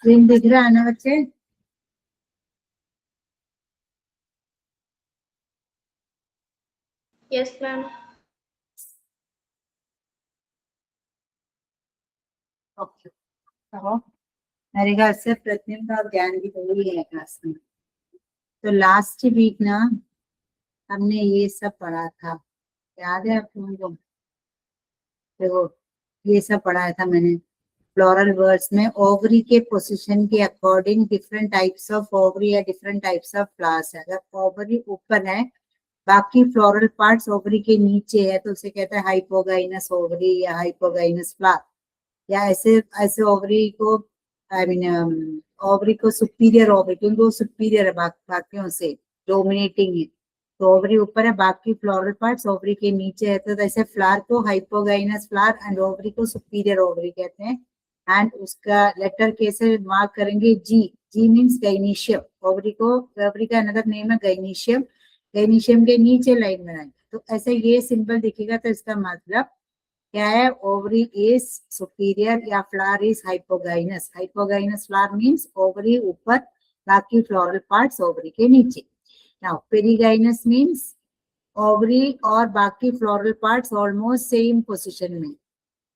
Screen दिख रहा है ना बच्चे? Yes ma'am. ओके, तो मेरे ख्याल से प्रतिबिंब और ज्ञान की वही है क्लास में। तो लास्ट वीक ना हमने ये सब पढ़ा था, याद है आप लोगों को? देखो ये सब पढ़ाया था मैंने। फ्लोरल वर्ड्स में ओवरी के पोजीशन के according different types of ovary या डिफरेंट टाइप्स ऑफ फ्लावर्स है। अगर ओवरी ऊपर है, बाकी फ्लोरल पार्ट्स ओवरी के नीचे है, तो उसे कहते हैं हाइपोगाइनस ओवरी या हाइपोगाइनस फ्लावर। या ऐसे ऐसे ओवरी को आई मीन ओवरी को सुपीरियर ओवरी, क्योंकि वो सुपीरियर है बाकियों से, डोमिनेटिंग है। तो ओवरी ऊपर है, बाकी फ्लोरल पार्ट्स ओवरी के नीचे है। तो ऐसे फ्लावर को हाइपोगाइनस फ्लावर एंड ओवरी को सुपीरियर ओवरी कहते हैं। एंड उसका लेटर कैसे मार्क करेंगे? जी। जी मीन्स गाइनीशियम। ओवरी का अनदर नेम है गाइनीशियम। गाइनीशियम के नीचे लाइन बनाएंगे, तो ऐसे ये सिंबल दिखेगा, तो इसका मतलब क्या है? ओवरी इज सुपीरियर या flower is hypogynous. Hypogynous flower means ovary ऊपर, बाकी फ्लोरल पार्ट्स ओवरी के नीचे। नाउ पेरिगाइनस मीन्स ओवरी और बाकी floral parts almost same position में,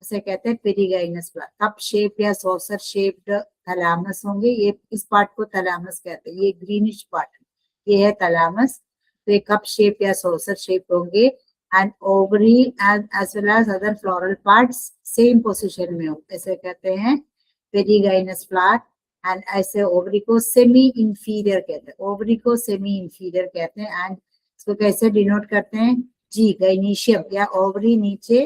इसे कहते हैं पेरिगाइनस फ्लावर। कप शेप या सॉसर शेप्ड थैलामस होंगे, ये इस पार्ट को थैलामस कहते हैं। ये ग्रीनिश पार्ट, ये है थैलामस। तो ये कप शेप या सॉसर शेप होंगे and ovary and as well as other floral parts same position में हो, ऐसे कहते हैं पेरिगाइनस फ्लावर। एंड ऐसे ओवरी को सेमी इंफीरियर कहते हैं। ओवरी को सेमी इंफीरियर कहते हैं। एंड इसको कैसे डिनोट करते हैं? जी, गाइनीशियम या ओवरी नीचे,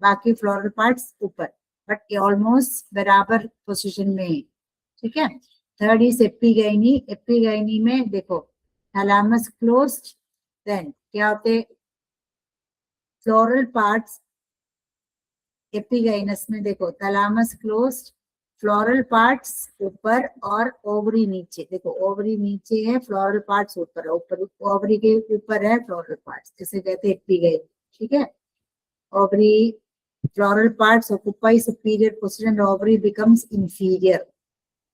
बाकी फ्लोरल पार्ट्स ऊपर, बट ये ऑलमोस्ट बराबर पोजीशन में है। ठीक है। Third is एपिगाइनी। एपिगाइनी में देखो थैलामस क्लोज्ड, देन क्या होते? फ्लोरल पार्ट्स एपिगाइनस में देखो थैलामस क्लोज्ड, फ्लोरल पार्ट्स ऊपर और ओवरी नीचे। देखो ओवरी नीचे है, फ्लोरल पार्ट्स ऊपर है, ऊपर ओवरी के ऊपर है फ्लोरल पार्ट्स, जैसे कहते हैं एपिगाइनी। ठीक है। Ovary floral parts occupy superior position, ovary becomes inferior.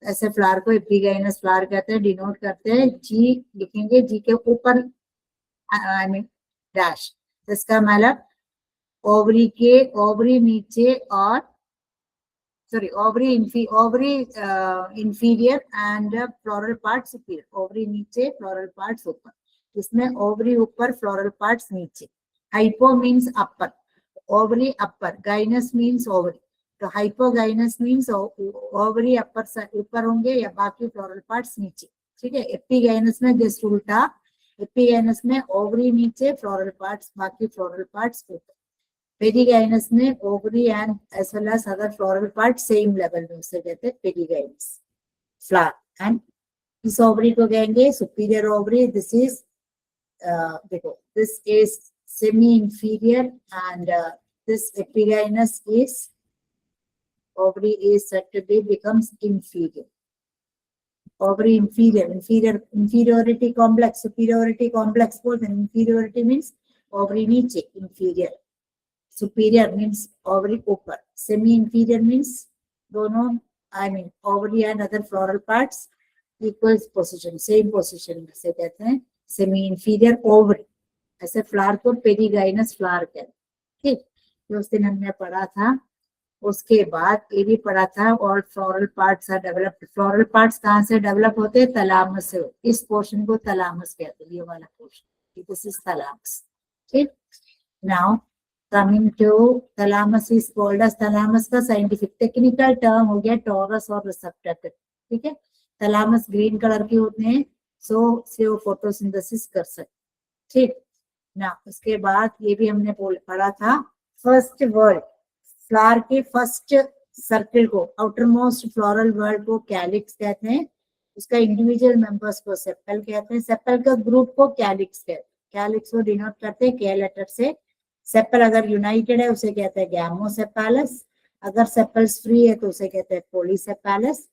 ऐसे फ्लावर को एपिगाइनस फ्लावर कहते हैं। डिनोट करते हैं जी, लिखेंगे जी के ऊपर आई मीन डैश। इसका मतलब ओवरी नीचे और sorry ovary inferior and floral part superior. Ovary नीचे, फ्लोरल पार्ट्स ऊपर। इसमें ओवरी ऊपर, फ्लोरल पार्ट्स नीचे। हाइपो मीन्स अपर, ओवरी अपर। गाइनस मीन्स ओवरी, तो हाइपोगाइनस मीन्स ओवरी अपर ऊपर होंगे या बाकी फ्लोरल पार्ट्स नीचे। ठीक है। एपिगाइनस में जस्ट उल्टा, एपिगाइनस में ओवरी नीचे, फ्लोरल पार्ट्स, बाकी फ्लोरल पार्ट्स ऊपर। पेरिगाइनस में ovary and as well as other floral part same level में, उसे कहते हैं पेरिगाइनस फ्लावर। एंड इस ओवरी को कहेंगे सुपीरियर ओवरी। दिस इज देखो this is semi inferior and this epigynous is ovary is said to be becomes inferior. Ovary inferiority complex, superiority complex both. Inferiority means ovary niche, inferior. Superior means ovary ऊपर. Semi inferior means दोनों I mean ovary and other floral parts equal position, same position में, से कहते हैं semi inferior ovary. ऐसे flower को perigynous flower कहते हैं। ठीक, जो उस दिन हमने पढ़ा था। उसके बाद ये भी पढ़ा था और floral parts are developed. Floral parts कहाँ से डेवलप होते हैं? थैलामस से। इस पोर्शन को थैलामस कहते हैं, ये वाला पोर्शन, दिस इज थैलामस। ठीक, now coming to thalamus is called as, thalamus का साइंटिफिक टेक्निकल टर्म हो गया टॉरस और रिसेप्टर। ठीक है। थैलामस ग्रीन कलर के होते हैं, सो से वो फोटोसिंथेसिस कर सकते। ठीक ना, उसके बाद ये भी हमने पढ़ा था फर्स्ट वर्ड, फ्लावर के फर्स्ट सर्किल को, आउटर मोस्ट फ्लोरल वर्ड को कैलिक्स कहते हैं। उसका इंडिविजुअल मेंबर्स को सेपल कहते हैं। सेपल का ग्रुप को कैलिक्स कहते हैं। कैलिक्स को डिनोट करते हैं के लेटर से। सेपल अगर यूनाइटेड है उसे कहते हैं गैमोसेपालस, अगर सेपल्स फ्री है तो उसे कहते हैं polysepalous.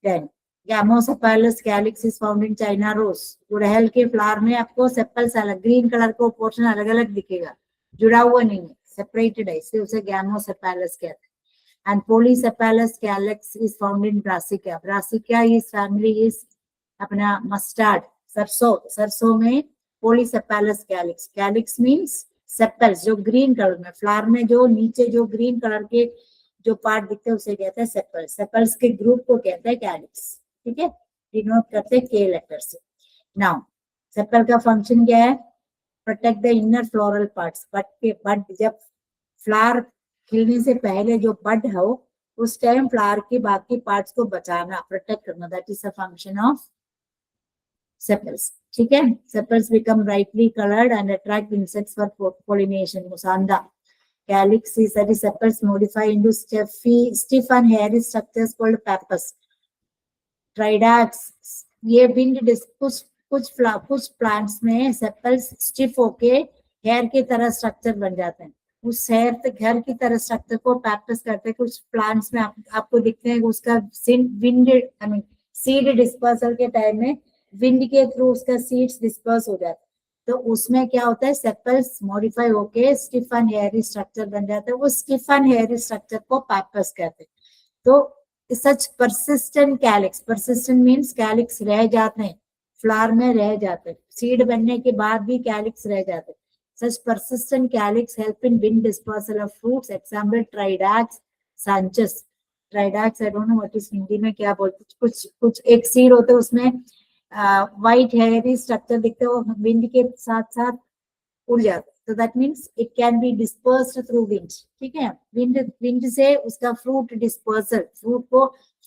Then gamosepalous calyx is found in China rose. गुड़हल के फ्लावर में आपको सेपल्स अलग, ग्रीन कलर को पोर्शन अलग अलग दिखेगा, जुड़ा हुआ नहीं है, सेपरेटेड है, इसलिए उसे गैमोसेपालस कहते हैं। And Polysepalous calyx is found in Brassica. Brassica is family is अपना mustard, सरसों में Polysepalous calyx. Calyx means sepals, जो ग्रीन कलर में, फ्लावर में जो नीचे जो ग्रीन कलर के जो पार्ट दिखते हैं उसे कहते हैं सेपल्स. सेपल्स के ग्रुप को कहते हैं कैलिक्स. ठीक है, डिनोट करते हैं के लेटर से. नाउ सेपल का फंक्शन क्या है? Protect the inner floral parts. Bud जब फ्लावर खिलने से पहले जो बड हो उस टाइम फ्लावर के बाकी पार्ट्स को बचाना, प्रोटेक्ट करना, that is the function of sepals. ठीक है, sepals become brightly coloured and attract insects for pollination. मुसांदा calyx is that is sepals modify into stiff and hairy structures called pappus. Tridacts, ये wind कुछ plants में sepals stiff होके hair की तरह structure बन जाते हैं. उस हेयर की तरह स्ट्रक्चर को पैपस करते हैं. कुछ प्लांट्स में आपको दिखते हैं उसका विंड सीड डिस्पर्सल के टाइम में विंड के थ्रू उसका सीड्स डिस्पर्स हो जाते हैं. तो उसमें क्या होता है? सेपल्स मॉडिफाई होके स्टिफ एंड हेयरी स्ट्रक्चर बन जाता है. उस स्टिफ एंड हेयरी स्ट्रक्चर को पैपस कहते हैं. तो such persistent calyx, persistent means calyx रह जाते हैं, फ्लावर में रह जाते हैं, सीड बनने के बाद भी कैलिक्स रह जाते हैं. Such persistent calyx help in wind dispersal of fruits. Example Tridax, Sonchus. Tridax I don't know what is Hindi में क्या बोलते, कुछ एक सीड होते हैं उसमें व्हाइट हेयरी स्ट्रक्चर दिखते हैं, वो विंड के साथ साथ उड़ जाते हैं. तो that means it can be dispersed through wind. ठीक है, विंड से उसका फ्रूट डिस्पर्सल,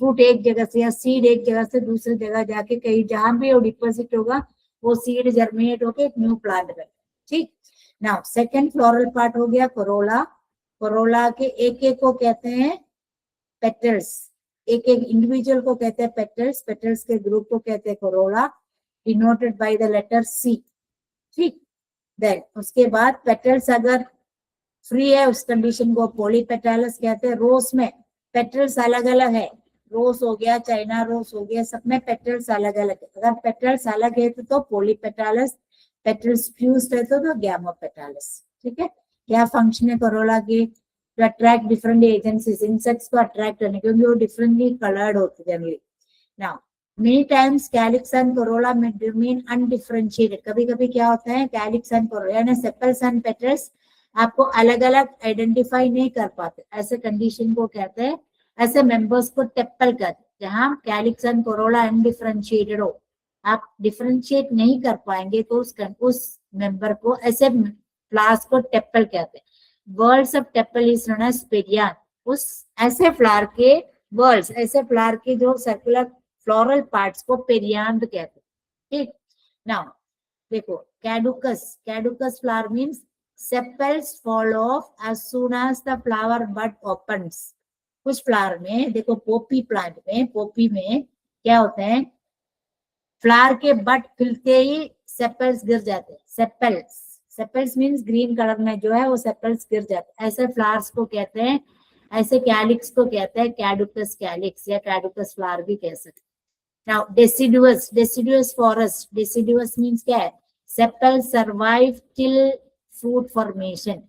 फ्रूट एक जगह से या सीड एक जगह से दूसरी जगह जाके कहीं जहां भी वो डिपॉजिट होगा वो सीड जर्मिनेट होके एक न्यू प्लांट बने. ठीक. नाउ सेकंड फ्लोरल पार्ट हो गया कोरोला. कोरोला के एक को कहते हैं पेटल्स. एक इंडिविजुअल को कहते हैं पेटल्स. पेटल्स के ग्रुप को कहते हैं corolla, denoted by the letter C. ठीक. देन उसके बाद पेटल्स अगर फ्री है उस कंडीशन को पॉलीपेटालस कहते हैं. रोज में पेटल्स अलग अलग है, रोज हो गया, चाइना रोज हो गया, सब में पेटल्स अलग अलग है. अगर पेटल्स अलग है तो पॉलीपेटालस, पेटल्स फ्यूज्ड है तो गैमोपेटालस. ठीक है. क्या फंक्शन है कोरोला की? to attract different agencies, insects को attract करने, क्योंकि वो differently colored होते हैं generally. Now, many times calyx and corolla may remain undifferentiated. कभी-कभी क्या होता है calyx and corolla यानी sepals and petals आपको अलग-अलग आइडेंटिफाई नहीं कर पाते. ऐसे कंडीशन को कहते हैं, ऐसे मेंबर्स को टेपल कहते हैं. जहां calyx and corolla undifferentiated हो, आप डिफरेंशिएट नहीं कर पाएंगे तो उस मेंबर को, ऐसे फ्लावर्स को टेपल कहते हैं. Whorls of tepal is known as perianth. उस ऐसे फ्लावर के वर्ल्ड्स, ऐसे फ्लावर के जो सर्कुलर फ्लोरल पार्ट्स को पेरियांथ कहते हैं. ठीक. नाउ देखो caducous flower means sepals fall off as soon as the flower bud opens. कुछ फ्लावर में देखो, पोपी प्लांट में, पोपी में क्या होते हैं, फ्लावर के बड खिलते ही सेपल्स गिर जाते हैं. सेपल्स मींस ग्रीन कलर में जो है वो सेपल्स गिर जाते हैं. ऐसे फ्लावर्स को कहते हैं, ऐसे कैलिक्स को कहते हैं कैडुकस कैलिक्स या कैडुकस फ्लावर भी कह सकते हैं. Now deciduous forest. Deciduous means क्या है? Sepals survive till fruit formation.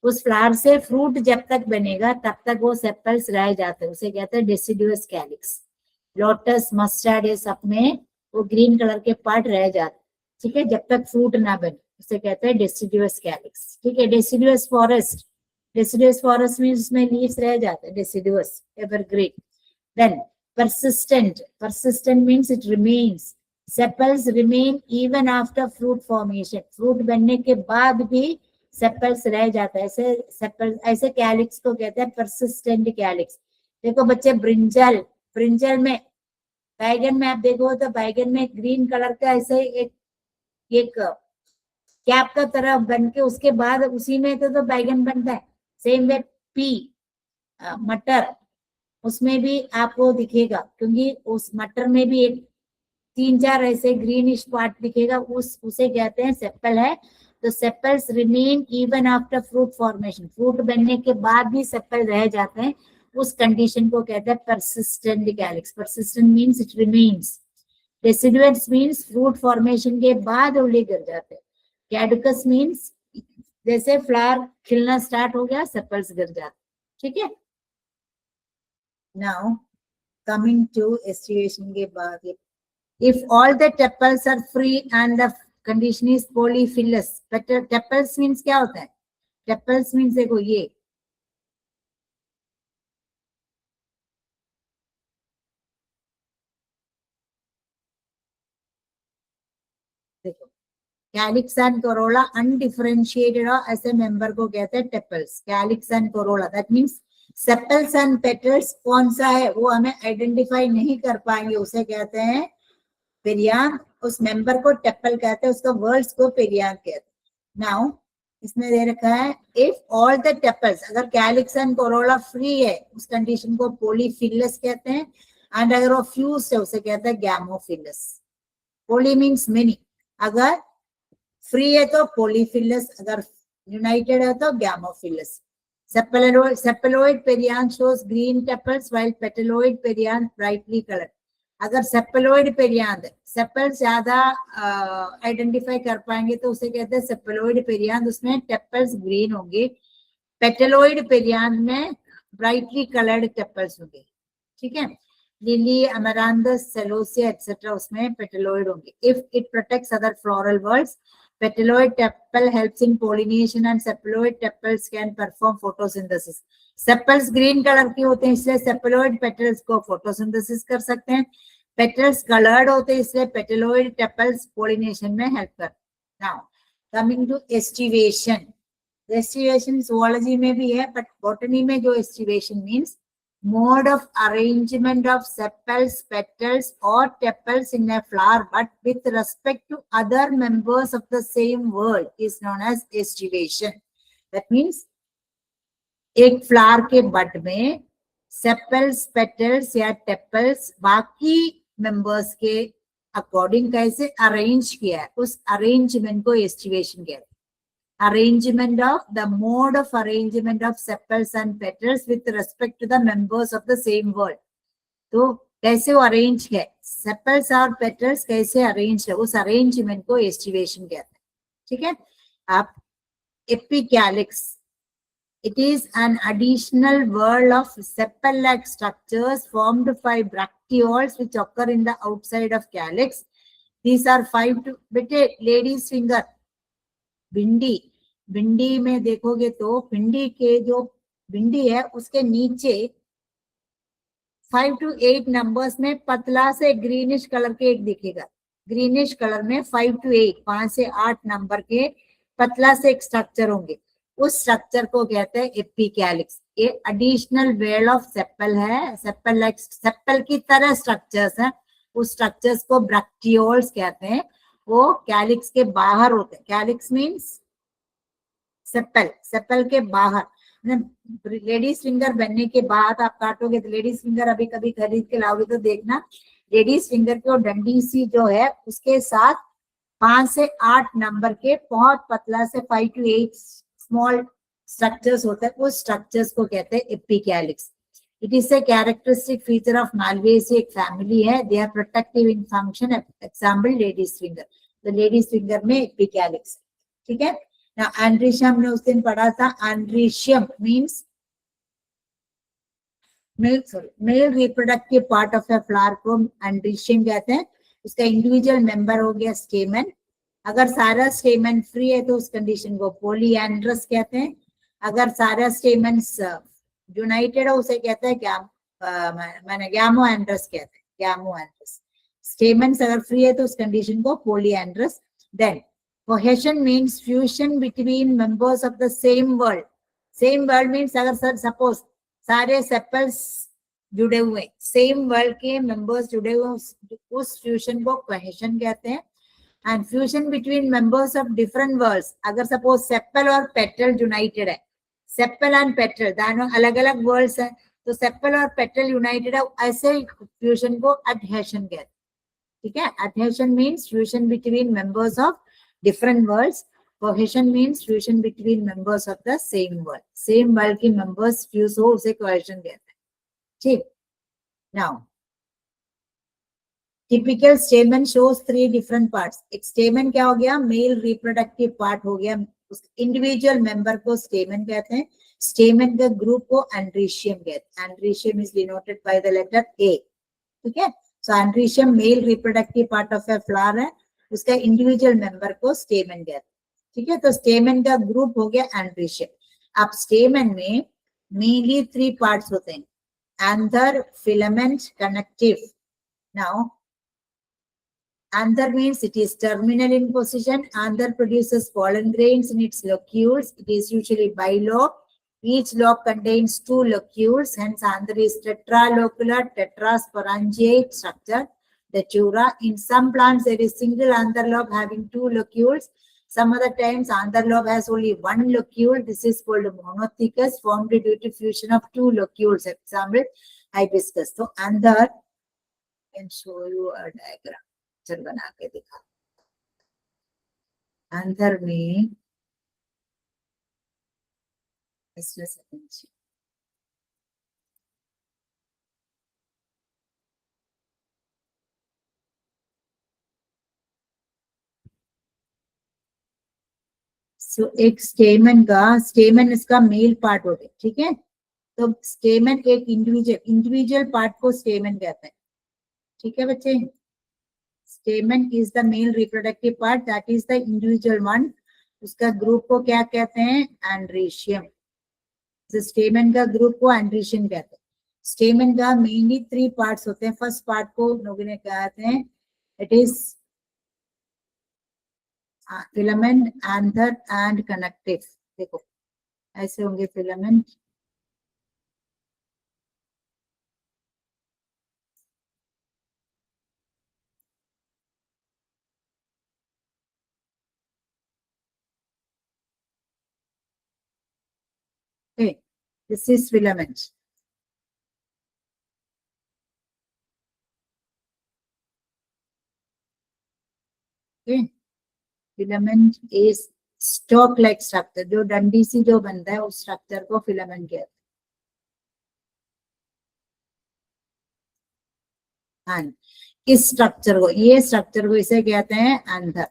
उस फ्लावर से फ्रूट जब तक बनेगा तब तक वो सेपल्स रह जाते हैं, उसे कहते हैं डेसिडुअस कैलिक्स. लोटस, मस्टर्ड, ये सब में वो ग्रीन कलर के पार्ट रह जाते हैं. ठीक है, जब तक फ्रूट ना बने उसे कहते हैं डेसिडुअस कैलिक्स. ठीक है. डेसिडुअस फॉरेस्ट मींस उसमें लीव्स रह जाते हैं, deciduous evergreen. Then persistent means it remains. Sepals remain even after fruit formation. Fruit बनने के बाद भी सेपल्स रह जाता है. ऐसे कैलिक्स को कहते हैं persistent कैलिक्स. देखो बच्चे, ब्रिंजल में, बैगन में आप देखो तो बैगन में ग्रीन कलर का ऐसे एक कैप का तरह बन के उसके बाद उसी में तो बैगन बनता है. सेम वे मटर, उसमें भी आपको दिखेगा, क्योंकि उस मटर में भी एक 3-4 ऐसे ग्रीनिश पार्ट दिखेगा, उसे कहते हैं सेपल है. तो sepals remain even after fruit formation. Fruit बनने के बाद भी सेपल रह जाते हैं, उस कंडीशन को कहते हैं persistent calyx. Persistent means it remains. Deciduous means fruit formation के बाद ओनली गिर जाते हैं. कैडुकस मींस जैसे फ्लावर खिलना स्टार्ट हो गया सेपल्स गिर जाते. ठीक है. Now coming to estivation के बाद, if all the tuples are free and the condition is polyphilous, but tuples means क्या होता है? Tuples means देखो ये देखो कैलिक्स एंड कोरोला अनडिफरेंशिएटेड और ऐसे मेंबर को कहते हैं tepals. Calyx and Corolla, that means sepals and petals कौन सा है वो हमें आइडेंटिफाई नहीं कर पाएंगे, उसे कहते हैं पेरियांथ. उस मेंबर को टेपल कहते हैं, उसका वर्ड्स को पेरियांथ कहते हैं. नाउ इसमें दे रखा है इफ ऑल द टेपल्स, अगर कैलिक्स एंड कोरोला फ्री है उस कंडीशन को पोलीफिलस कहते हैं, एंड अगर वो फ्यूज्ड है उसे कहते हैं गैमोफिलस. पोली मींस मेनी, अगर फ्री है तो पोलीफिलस, अगर यूनाइटेड है तो gamophyllous. Sepaloid perianth shows green tepals while petaloid perianth brightly colored. अगर सेपेलोइड पेरियांथ, सेपल्स ज्यादा आइडेंटिफाई कर पाएंगे तो उसे कहते हैं सेपेलोइड पेरियांथ, उसमें टेपल्स ग्रीन होंगे. पेटेलोइड पेरियांथ में ब्राइटली कलर्ड टेपल्स होंगे. ठीक है. लिली, अमरांथस, सेलोसिया एक्सेट्रा उसमें पेटेलोइड होंगे. If it protects other floral whorls, petaloid tepal helps in pollination and sepaloid tepals can perform photosynthesis. Sepals green colour के होते हैं इसलिए सेपेलोइड पेटल्स को फोटोसिंथेसिस कर सकते हैं. पेटल्स कलर्ड होते हैं इसलिए पेटेलोइड टेपल्स पोलिनेशन में हेल्प करते हैं. Now coming to aestivation. Aestivation zoology में भी है, बट बॉटनी में जो aestivation means mode of arrangement of sepals, petals or tepals in a flower but with respect to other members of the same word is known as estivation. That means एक flower के बड में sepals, petals या tepals बाकी members के according कैसे arrange किया है, उस अरेंजमेंट को एस्टिवेशन कहते हैं. Arrangement of the mode of arrangement of sepals and petals with respect to the members of the same word. तो कैसे वो अरेंज है, सेपल्स और पेटल्स कैसे अरेंज है, उस अरेंजमेंट को एस्टिवेशन कहते हैं. ठीक है. आप epicalyx, it is an additional whorl of sepal-like structures formed by bracteoles which occur in the outside of calyx. These are 5 to बेटे लेडीज फिंगर. भिंडी, भिंडी में देखोगे तो भिंडी के जो भिंडी है उसके नीचे 5 to 8 नंबर्स में पतला से ग्रीनिश कलर के एक दिखेगा. ग्रीनिश कलर में 5 to 8, 5 से 8 नंबर के पतला से एक स्ट्रक्चर होंगे. उस स्ट्रक्चर को कहते हैं एपिकैलिक्स. ये एडिशनल वेल ऑफ सेपल है. सेपल लाइक, सेपल की तरह स्ट्रक्चर्स हैं, उस स्ट्रक्चर्स को ब्रैक्टियोल्स कहते हैं. वो कैलिक्स के बाहर होते हैं. कैलिक्स मींस सेपल, सेपल के बाहर. लेडीज फिंगर बनने के बाद आप काटोगे तो लेडीज फिंगर अभी कभी खरीद के लाओगे तो देखना लेडीज फिंगर की डंडी सी जो है उसके साथ 5 से 8 नंबर के बहुत पतला से 5 to 8 स्मॉल स्ट्रक्चर्स होते हैं. उस स्ट्रक्चर्स को कहते हैं epicalyx. It is a characteristic feature of Malvaceae. एक फैमिली है, they are protective in function. Example ladies finger. तो लेडीज फिंगर में एपिकैलिक्स. ठीक है. Now, andrecium हमने उस दिन पढ़ा था. andrecium means male reproductive part of a flower को andrecium कहते हैं. उसका इंडिविजुअल मेंबर हो गया स्टेमन. अगर सारा स्टेमन फ्री है तो उस कंडीशन को पोलीएंड्रस कहते हैं. अगर सारा स्टेमन यूनाइटेड है उसे कहते हैं गैमोएंड्रस कहते हैं. गैमोएंड्रस. स्टेमन्स अगर फ्री है तो उस कंडीशन को polyandrous. Then cohesion means fusion between members of the same world. Same world means अगर suppose सारे sepals जुड़े हुए, same world के members जुड़े हुए, उस fusion को cohesion कहते हैं. And fusion between members of different worlds, अगर suppose sepal और petal united है, sepal and petal दोनों अलग अलग worlds हैं, तो sepal और petal united है, ऐसे fusion को adhesion कहते हैं. ठीक है. Adhesion means fusion between members of different worlds. Cohesion means fusion between members of the same world. Same world के members fuse हो उसे cohesion कहते हैं. ठीक. Now, typical stamen shows 3 different parts. एक stamen क्या हो गया, male reproductive part हो गया, उस इंडिविजुअल मेंबर को स्टेमन कहते हैं, स्टेमन के ग्रुप को एंड्रीशियम कहते हैं। Androecium is denoted by the letter A, ठीक है। So androecium male reproductive part of a flower है, उसका इंडिविजुअल मेंबर को स्टेमन कहते हैं, ठीक है। तो स्टेमन का ग्रुप हो गया एंड्रीशियम। अब स्टेमन में मेनली 3 पार्ट्स होते हैं, anther, filament, connective. Now anther means it is terminal in position. Anther produces pollen grains in its locules. It is usually bilobe. Each lobe contains 2 locules. Hence, anther is tetralocular, tetrasporangiate structure. Datura. In some plants, there is single anther lobe having 2 locules. Some other times, anther lobe has only 1 locule. This is called monothecous, formed due to fusion of 2 locules. Example, hibiscus. So, anther, I can show you a diagram. चल बना के दिखा। अंदर में एक स्टेमन इसका male part होते, ठीक है। तो स्टेमन एक इंडिविजुअल पार्ट को स्टेमन कहते हैं, ठीक है बच्चे। स्टेमन is the mail reproductive part, that is the individual one. उसका ग्रुप को क्या कहते हैं? एंड्रीशियम। स्टेमन का ग्रुप को एंड्रीशियम कहते हैं। स्टेमन का मेनली 3 पार्ट्स होते हैं। फर्स्ट पार्ट को लोगों ने कहते हैं, it is filament, anther and connective. देखो ऐसे होंगे filament, okay, this is filament, okay. Filament is stock like structure, जो डंडी सी जो बनता है उस स्ट्रक्चर को फिलामेंट कहते हैं। इस स्ट्रक्चर को, ये स्ट्रक्चर को इसे कहते हैं एंथर।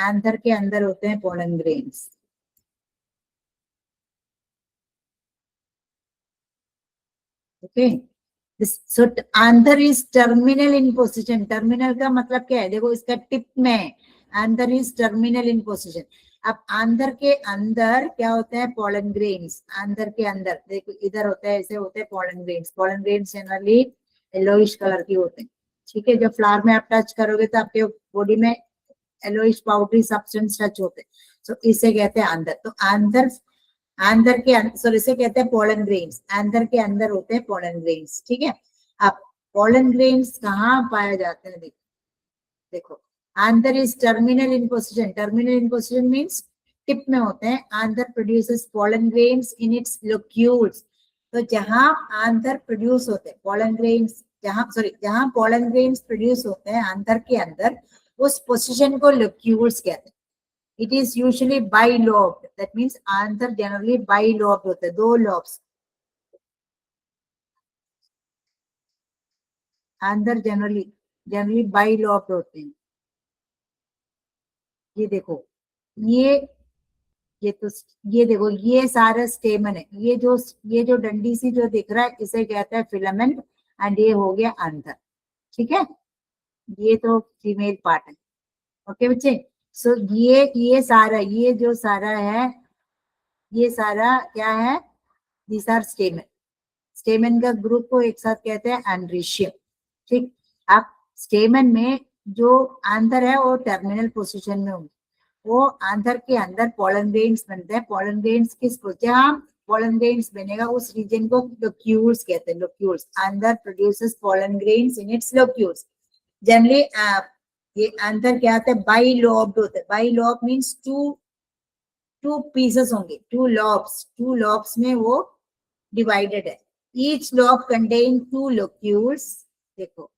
एंथर के अंदर होते हैं pollen grains, okay. So anther is terminal in position. Terminal का मतलब क्या है? देखो इसका टिप में, anther is terminal in position. अब आंधर के अंदर क्या होते हैं? Pollen grains. आंधर के अंदर देखो इधर होते हैं, ऐसे होते हैं pollen grains. Pollen grains generally yellowish colour की होते हैं, ठीक है। जब फ्लावर में आप टच करोगे तो आपके बॉडी में येलोइश पाउडरी सब्सटेंस टच होते हैं, सो इसे कहते हैं अंदर। तो अंदर, अंदर के सॉरी इसे कहते हैं पोलन ग्रेन्स। अंदर के अंदर होते हैं पोलन ग्रेन्स, ठीक है। अब पोलन ग्रेन्स कहाँ पाए जाते हैं? देखो देखो, anther is terminal in position. Terminal in position means tip में होते हैं। Anther produces pollen grains in its locules. तो जहां आंथर प्रोड्यूस होते हैं पोलन ग्रेन्स, जहां पोलन ग्रेन्स प्रोड्यूस होते हैं आंथर के अंदर, उस पोजिशन को लोक्यूल्स कहते हैं। It is usually bilobed, that means anther generally bilobed होते हैं, 2 लॉब्स। आंथर जनरली बाइलोब्ड होते हैं। ये देखो, ये ये तो ये देखो, ये सारा स्टेमन है। ये जो डंडी सी जो दिख रहा है इसे कहते हैं फिलामेंट, एंड ये हो गया अंदर, ठीक है। ये तो फीमेल पार्ट है, ओके बच्चे। सो ये जो सारा है, ये सारा क्या है? These are स्टेमन। स्टेमन का ग्रुप को एक साथ कहते हैं एंड्रीशियम, ठीक। अब स्टेमन में जो आंथर है वो टर्मिनल पोजीशन में होंगे। वो आंथर के अंदर पोलन ग्रेन्स बनते हैं। पोलन ग्रेन्स जहाँ पोलन ग्रेन्स बनेगा उस रीजन को लोक्यूल्स कहते हैं। Locules, anther produces pollen grains in its locules. Generally ये आंथर क्या होता है? बाइलोब्ड होता है। बाइलोब मीन्स टू पीसेस होंगे, 2 लॉब्स में वो डिवाइडेड है। Each lobe contain 2 locules. देखो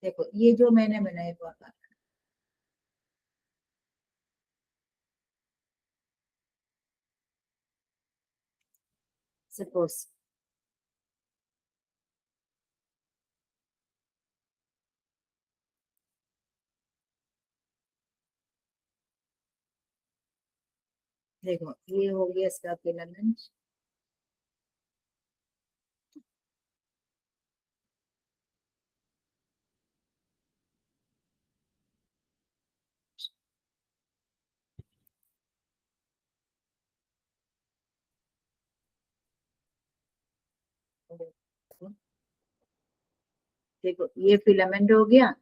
देखो, ये जो मैंने बनाया हुआ था, सपोज देखो ये हो गया इसका फिलामेंट, देखो ये फिलामेंट हो गया,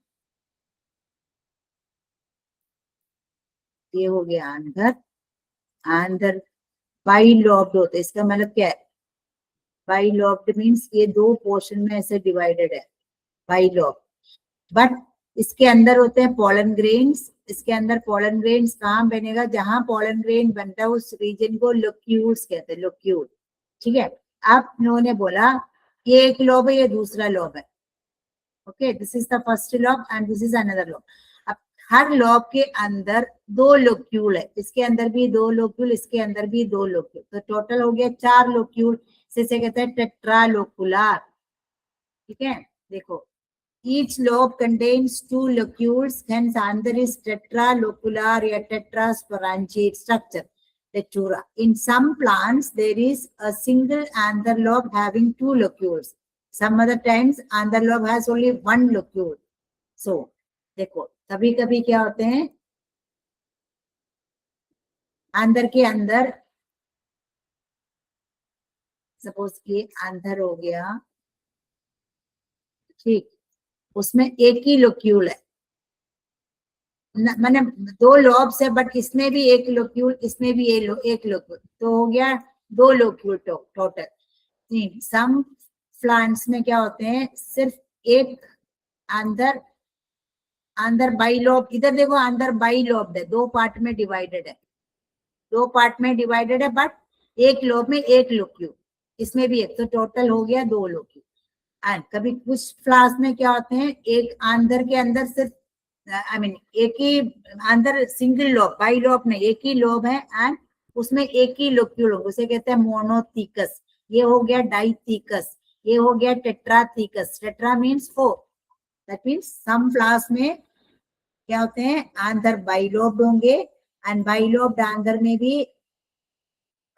ये हो गया अंदर, अंदर बाई लॉब्ड होते, इसका मतलब क्या है, बाई लॉब्ड मीन्स ये दो पोर्शन में ऐसे डिवाइडेड है, बाई लॉब। बट इसके अंदर होते हैं पोलन ग्रेन्स, इसके अंदर पोलन ग्रेन्स कहाँ बनेगा, जहां पोलन ग्रेन बनता है उस रीजन को लोक्यूल्स कहते हैं, लोक्यूल। ठीक है, आप लोगों ने बोला ये एक लॉब है, ये दूसरा लॉब है, okay, this is the first lobe and this is another lobe. अब हर लॉब के अंदर दो लोक्यूल है, इसके अंदर भी दो लोक्यूल, इसके अंदर भी दो लोक्यूल, तो टोटल हो गया 4 लोक्यूल, इसे कहते हैं टेट्रालोकुलर। ठीक है, देखो each lobe contains 2 locules, hence anther is tetralocular or tetrasporangiate structure, tetura. In some plants there is a single anther lobe having 2 locules, some other times anther lobe has only 1 locule. So देखो कभी कभी क्या होते हैं, अंदर के अंदर suppose ये अंदर हो गया, ठीक, उसमें एक ही लोक्यूल है, मैंने दो लॉब्स है, बट इसमें भी एक लोक्यूल, इसमें भी एक लोक्यूल, तो हो गया 2 लोक्यूल टोटल। सम प्लांट्स में क्या होते हैं, सिर्फ एक अंदर, अंदर बाई लॉब, इधर देखो अंदर बाई लॉब है, 2 पार्ट में डिवाइडेड है, 2 पार्ट में डिवाइडेड है, बट एक लॉब में एक लोक्यूल, इसमें भी एक, तो टोटल हो गया 2 लोक्यूल। एंड कभी कुछ फ्लावर्स में क्या होते हैं, एक अंदर के अंदर सिर्फ आई मीन एक ही अंदर सिंगल लोब, बाई लोब नहीं, एक ही लोब है एंड उसमें एक ही लोक्यूल होगा, उसे कहते हैं मोनोथीकस। ये हो गया डाइथीकस, ये हो गया tetrathecous, tetra means 4, that means some flowers में क्या होते हैं, अंदर बाई लोब होंगे एंड बाई लोब अंदर में भी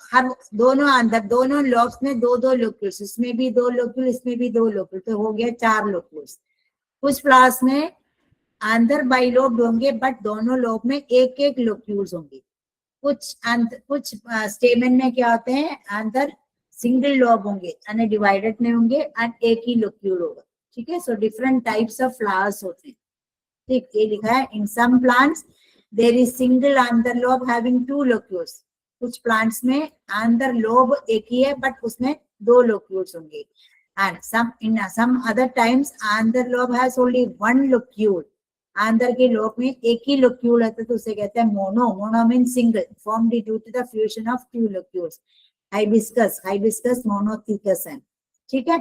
हर दोनों अंदर दोनों लोब्स में 2 लोक्यूल्स, इसमें भी 2 लोक्यूल, इसमें भी 2 लोक्यूल, तो हो गया 4 लोक्यूल्स। कुछ फ्लावर्स में अंदर बाई लोब होंगे, बट दोनों लोब में एक एक लोक्यूल्स होंगे। कुछ स्टेमन में क्या होते हैं, अंदर सिंगल लोब होंगे यानी डिवाइडेड नहीं होंगे एंड एक ही लोक्यूल होगा। ठीक है, so different types of flowers होते हैं। ठीक, ये लिखा है in some plants there is single anther lobe having 2 locules, कुछ प्लांट्स में अंदर लोब एक ही है बट उसमें 2 लोक्यूल्स होंगे, and some in some other times अंदर लोब हैज ओनली 1 लोक्यूल, अंदर के लोब में एक ही लोक्यूल है, तो उसे कहते हैं mono, mono mean single, formed due to the fusion of 2 locules. Hibiscus, hibiscus monothecous है। ठीक है,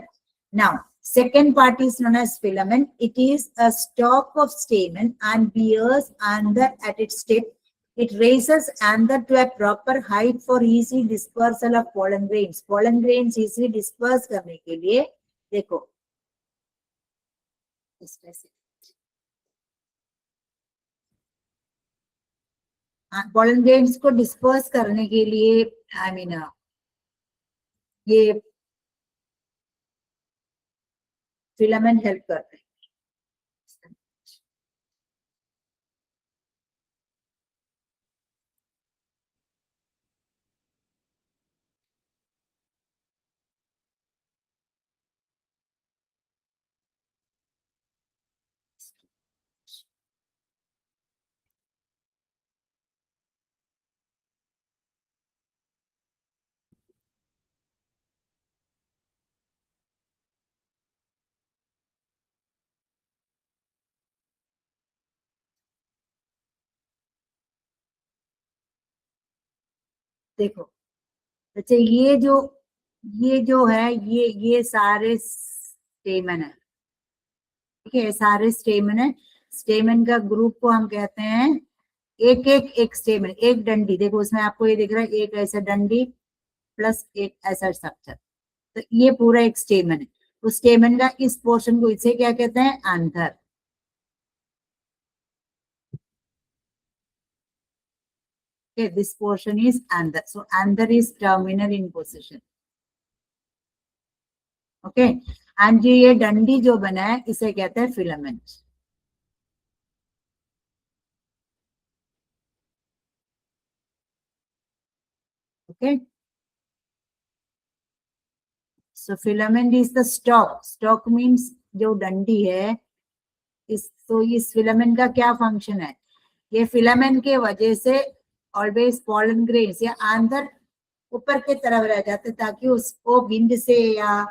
now second part is known as filament. It is a stalk of stamen and bears anther at its tip. It raises anther to a proper height for easy dispersal of pollen grains. Pollen grains easily disperse करने के लिए देखो इस तरह से pollen grains को disperse करने के लिए I mean ये फिलामेंट हेल्प करते हैं। देखो अच्छा ये जो है ये सारे स्टेमन है, ठीक है, सारे स्टेमन है। स्टेमन का ग्रुप को हम कहते हैं एक स्टेमन, एक डंडी, देखो उसमें आपको ये दिख रहा है, एक ऐसा डंडी प्लस एक ऐसा स्ट्रक्चर, तो ये पूरा एक स्टेमन है। उस स्टेमन का इस पोर्शन को इसे क्या कहते हैं, anther. Okay, this portion is anther. So anther is terminal in position. Okay, and ये डंडी जो बना है इसे कहते हैं filament. Okay, so filament is the stalk. Stalk means जो डंडी है, इस फिलामेंट का क्या फंक्शन है? ये फिलामेंट के वजह से ऑलवेज पॉलन ग्रेन्स या आंदर ऊपर की तरफ रह जाते ताकि उसको विंड से या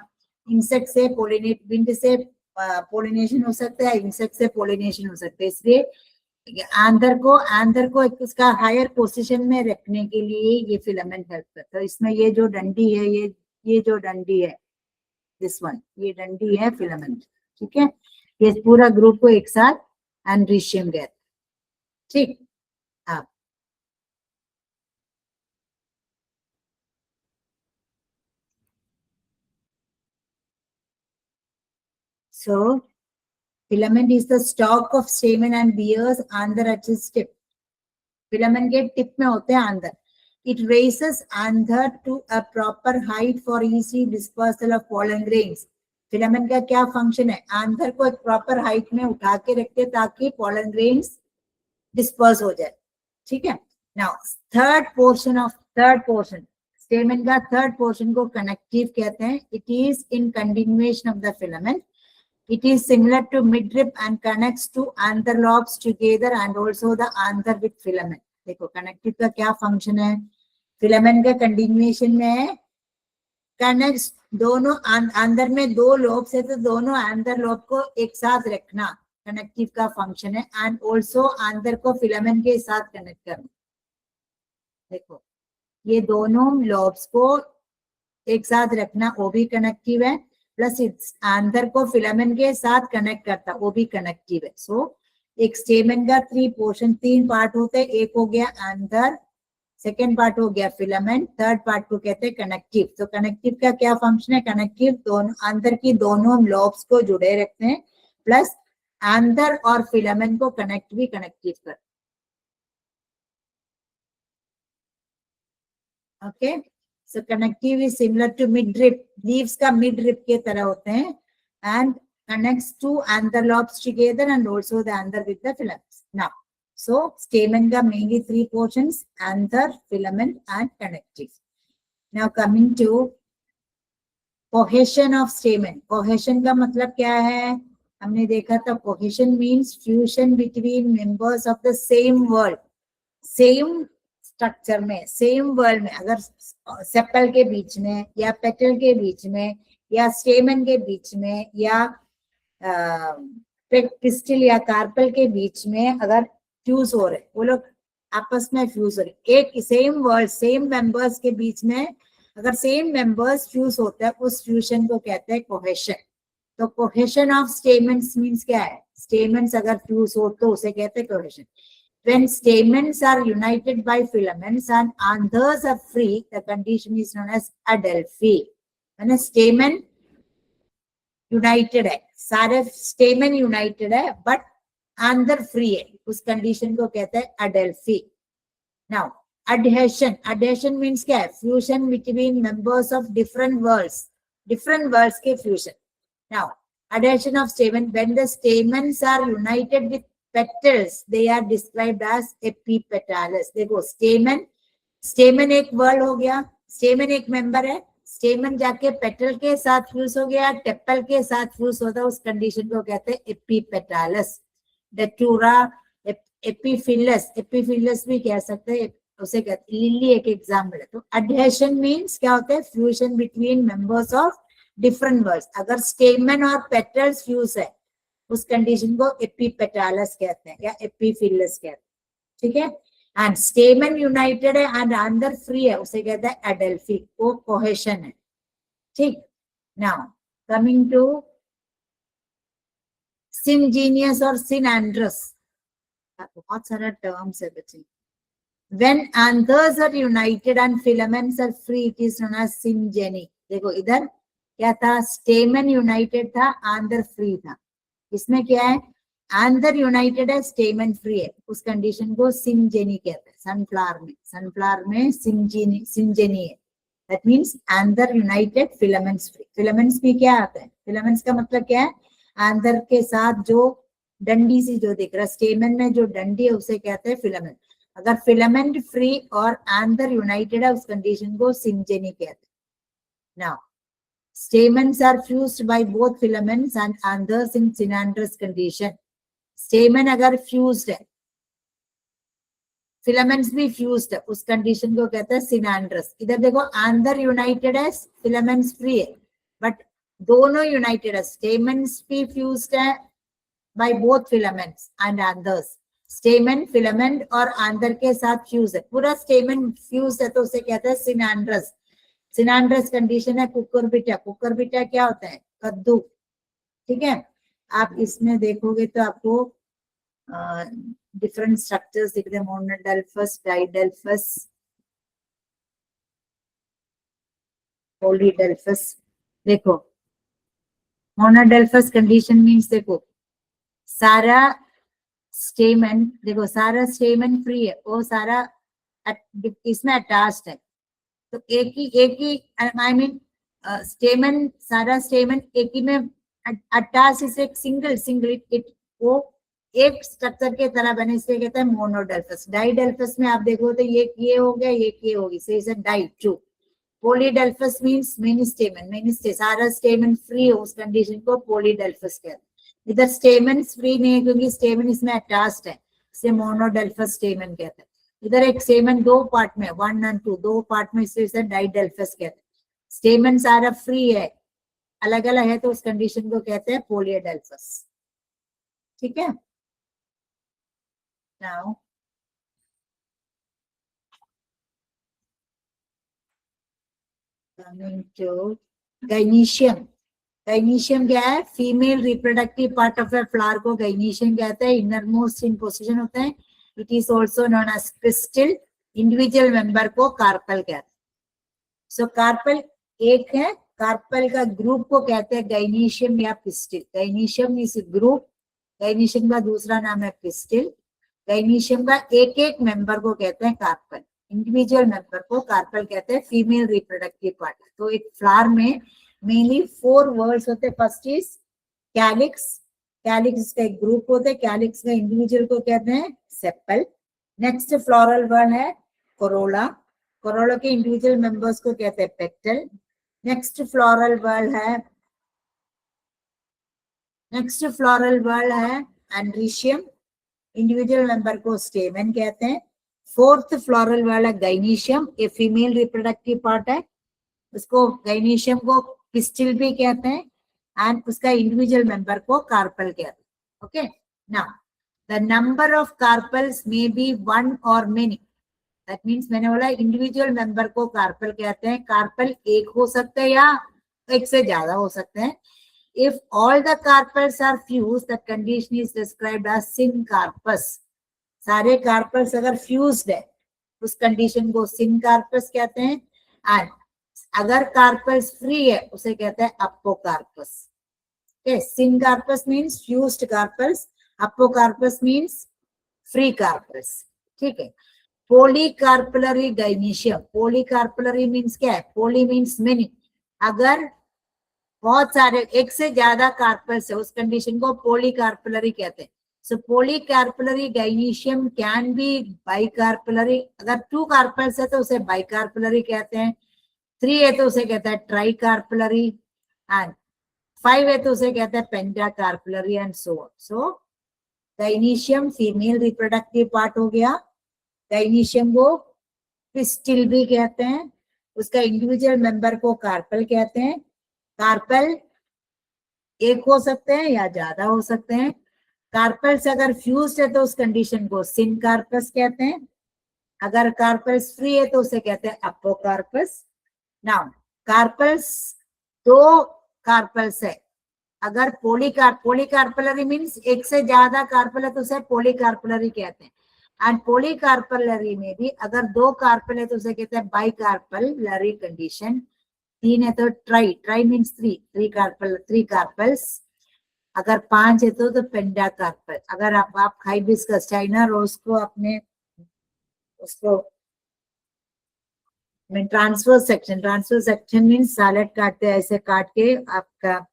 इंसेक्ट से विंड से पोलिनेशन हो सकता है, इंसेक्ट से पोलिनेशन हो सकता है. इसलिए आंदर को उसका हायर पोजीशन में रखने के लिए ये फिलामेंट हेल्प करता है. इसमें ये जो डंडी है, ये जो डंडी है, दिस वन, ये डंडी है फिलामेंट. ठीक है, ये पूरा ग्रुप को एक साथ एंड्रीशियम कहते हैं. ठीक, आप so filament is the stalk of stamen and bears anther at its tip. Filament के टिप में होते हैं anther. It raises anther to a proper height for easy dispersal of pollen grains. Filament का क्या फंक्शन है? anther को एक proper height में उठा के रखते ताकि pollen grains डिस्पर्स हो जाए. ठीक है. Now third portion stamen का third portion को connective कहते हैं. It is in continuation of the filament. It is similar to midrib and connects to anther lobes together and also the anther with filament. देखो connective का क्या function है? Filament का continuation में connects दोनों अंदर में दो lobes है तो दोनों anther lobe को एक साथ रखना connective का function है and also anther को filament के साथ connect करना. देखो ये दोनों lobes को एक साथ रखना वो भी connective है, प्लस आंदर को फिलामेंट के साथ कनेक्ट करता वो भी कनेक्टिव है. सो एक स्टेमेन का तीन पार्ट होते हैं. एक हो गया आंदर, सेकेंड पार्ट हो गया फिलामेंट, थर्ड पार्ट को कहते हैं कनेक्टिव. तो कनेक्टिव का क्या फंक्शन है? कनेक्टिव दोनों आंदर की दोनों लॉब्स को जुड़े रखते हैं प्लस आंदर और फिलामेंट को कनेक्टिव कर. Okay, so connective is similar to midrib. Leaves का midrib के तरह होते हैं and connects to anther lobes together and also the anther with the filaments. Now, so stamen का mainly three portions: anther, filament and connective. Now coming to cohesion of stamen. Cohesion का मतलब क्या है? हमने देखा था cohesion means fusion between members of the same whorl. Same structure में, same world में, अगर सेपल के बीच में या पेटल के बीच में या स्टेमन के बीच में या पिस्टिल या कार्पल के बीच में अगर फ्यूज हो रहे, वो लोग आपस में फ्यूज हो रहे, एक सेम वर्ल्ड सेम मेंबर्स के बीच में अगर सेम मेंबर्स फ्यूज होता है उस फ्यूजन को कहते हैं कोहेशन. तो कोहेशन ऑफ स्टेमेंस मींस क्या है? स्टेमेंस अगर फ्यूज हो तो उसे कहते हैं cohesion. When stamens are united by filaments and anthers are free, the condition is known as adelphi. When a stamen united है, सारे stamen united है, but anther free है, उस condition को कहते हैं adelphi. Now, adhesion means क्या है? Fusion between members of different whorls के fusion. Now, adhesion of stamen, when the stamens are united with petals, they are described as epipetalis. देखो स्टेमन एक वर्ड हो गया, स्टेमन एक मेंबर है, स्टेमन जाके पेटल के साथ फ्यूज हो गया, टेपल के साथ फ्यूज होता है, उस कंडीशन को कहते हैं एपीपेटालस. डेटूरा, एपीफिलस भी कह सकते हैं, उसे कहते हैं. लिली एक एग्जाम्पल है. तो एडहेशन मीन्स क्या होता है? Fusion between members of different words. अगर स्टेमन और पेटल्स फ्यूज है उस कंडीशन को एपीपेटालस कहते हैं या एपीफिलस कहते हैं. ठीक है. एंड स्टेमन यूनाइटेड है एंड अंदर फ्री है, उसे कहते हैं एडेल्फी. वो कोहेशन है. ठीक. नाउ कमिंग टू सिनजीनियस और सिनएंड्रस, बहुत सारा टर्म्स है बच्चे. When anthers are united and filaments are free, it is known as syngeny. देखो इधर क्या था? स्टेमन यूनाइटेड था, अंदर फ्री था. इसमें क्या है? एंथर यूनाइटेड है, स्टेमन फ्री है, उस कंडीशन को सिनजेनी कहते हैं. सनफ्लावर में सिंजेनी है, that means anther United filaments free. Filaments भी क्या आता है, फिलामेंट्स का मतलब क्या है, एंथर के साथ जो डंडी सी जो दिख रहा है, स्टेमन में जो डंडी है उसे कहते हैं फिलामेंट। अगर फिलामेंट फ्री और एंथर यूनाइटेड है उस कंडीशन को सिंजेनी कहते हैं। Now stamens are fused by both filaments and anthers in synandrous condition. stamen अगर fused है, filaments भी fused है, उस कंडीशन को कहते हैं synandrous। इधर देखो anther united है, filaments free है, बट दोनों united है, stamens भी fused है by both filaments and anthers। stamen filament और anther के साथ fuse है, पूरा stamen fused है तो उसे कहते हैं synandrous। सिनांड्रस कंडीशन है कुकुरबिटा। कुकुरबिटा क्या होता है, कद्दू, ठीक है। आप इसमें देखोगे तो आपको डिफरेंट स्ट्रक्चर्स दिख रहे हैं, मोनोडेल्फस, डाइडेल्फस, पॉलीडेल्फस। देखो मोनोडेल्फस कंडीशन मींस देखो सारा स्टेमन, देखो सारा स्टेमन फ्री है, वो सारा इसमें अटैच्ड है, तो एक ही आई मीन स्टेमन, सारा स्टेमन एक ही में अटैच, इसे सिंगल इट वो एक स्ट्रक्चर के तरह बने, इसलिए कहते हैं मोनोडेल्फस। डाइडेल्फस में आप देखो तो ये हो गया, ये होगी, so is a die two. Polyadelphous means many stamen, सारा स्टेमन फ्री हो, उस कंडीशन को पॉलीडेल्फस कहते हैं। इधर स्टेमन फ्री नहीं है क्योंकि स्टेमन इसमें अटैच्ड है, इसे मोनोडेल्फस स्टेमन कहते हैं। इधर एक स्टेमन दो पार्ट में, 1 और 2 दो पार्ट में, इसे डाइडेल्फस कहते हैं। स्टेमन सारा फ्री है, अलग अलग है, तो उस कंडीशन को कहते हैं पॉलीडेल्फस, ठीक है। Now coming to gynoecium. Gynoecium क्या है, female reproductive part of a flower को गाइनीशियम कहते हैं। इनर मोस्ट इन पोजीशन होता है, it is also known as pistil. Individual member को कार्पल कहते हैं। सो कार्पल एक है, कार्पल का ग्रुप को कहते हैं गाइनीशियम या पिस्टिल। गाइनीशियम इस ग्रुप, गाइनीशियम का दूसरा नाम है पिस्टिल। गाइनीशियम का एक एक मेंबर को कहते हैं कार्पल, इंडिविजुअल मेंबर को कार्पल कहते हैं, फीमेल रिप्रोडक्टिव पार्ट। तो एक फ्लावर में मेनली 4 वर्ड्स होते हैं। फर्स्ट इज कैलिक्स, कैलिक्स का एक ग्रुप होता है, कैलिक्स का इंडिविजुअल को कहते हैं सेपल। नेक्स्ट फ्लोरल वर्ड है कोरोला, कोरोला के इंडिविजुअल मेंबर्स को कहते हैं पेटल। नेक्स्ट फ्लोरल वर्ड है एंड्रीशियम, इंडिविजुअल मेंबर को स्टेमन कहते हैं। फोर्थ फ्लोरल वर्ड है गाइनीशियम, ये फीमेल रिप्रोडक्टिव पार्ट है, उसको गाइनीशियम को पिस्टिल भी कहते हैं, एंड उसका इंडिविजुअल मेंबर को कार्पल कहते हैं। Okay, now the number of carpels may be 1 और मेनी, दैट मीन्स मैंने बोला इंडिविजुअल मेंबर को कार्पल कहते हैं। कार्पल एक हो सकते हैं या एक से ज्यादा हो सकते हैं। If all the carpels are fused, the condition is described as syncarpous. सारे कार्पल्स अगर फ्यूज्ड है उस कंडीशन को सिनकार्पस कहते हैं, एंड अगर कार्पल्स फ्री है उसे कहते हैं apocarpous. Syncarpous means fused carpels, apocarpous means free carpels, ठीक है। पॉलीकार्पलरी गाइनीशियम, पॉलीकार्पलरी मीन्स क्या है, पॉली मीन्स मेनी, अगर बहुत सारे एक से ज्यादा कार्पल्स है उस कंडीशन को पॉलीकार्पलरी कहते हैं। सो पॉलीकार्पलरी गाइनीशियम कैन बी बाइकार्पलरी, अगर 2 कार्पल्स है तो उसे बाइकार्पलरी कहते हैं, 3 है तो उसे कहता है ट्राइकार्पलरी, एंड 5 है तो उसे कहते हैं pentacarpellary, and so on. So gynoecium female reproductive part हो गया, गाइनीशियम को पिस्टिल भी कहते हैं, उसका इंडिविजुअल मेंबर को कार्पल कहते हैं। कार्पल एक हो सकते हैं या ज्यादा हो सकते हैं। कार्पल्स अगर फ्यूज्ड है तो उस कंडीशन को सिनकार्पस कहते हैं, अगर कार्पल्स फ्री है तो उसे कहते हैं अपोकार्पस। नाउ कार्पल्स 2 कार्पल्स है, अगर पॉलीकार्पलरी मीन्स एक से ज्यादा कार्पल है तो उसे पॉलीकार्पलरी कहते हैं, एंड पॉलीकार्पलरी में भी अगर 2 कार्पल है तो उसे कहते हैं बाइकार्पलरी कंडीशन। 3 है तो ट्राई मीन्स 3 कार्पल्स, अगर 5 है तो पेंटाकार्पल। अगर आप हाइबिस्कस चाइना रोज को अपने उसको में ट्रांसफर सेक्शन मीन्स सैलेड काटते हैं, ऐसे काट के आपका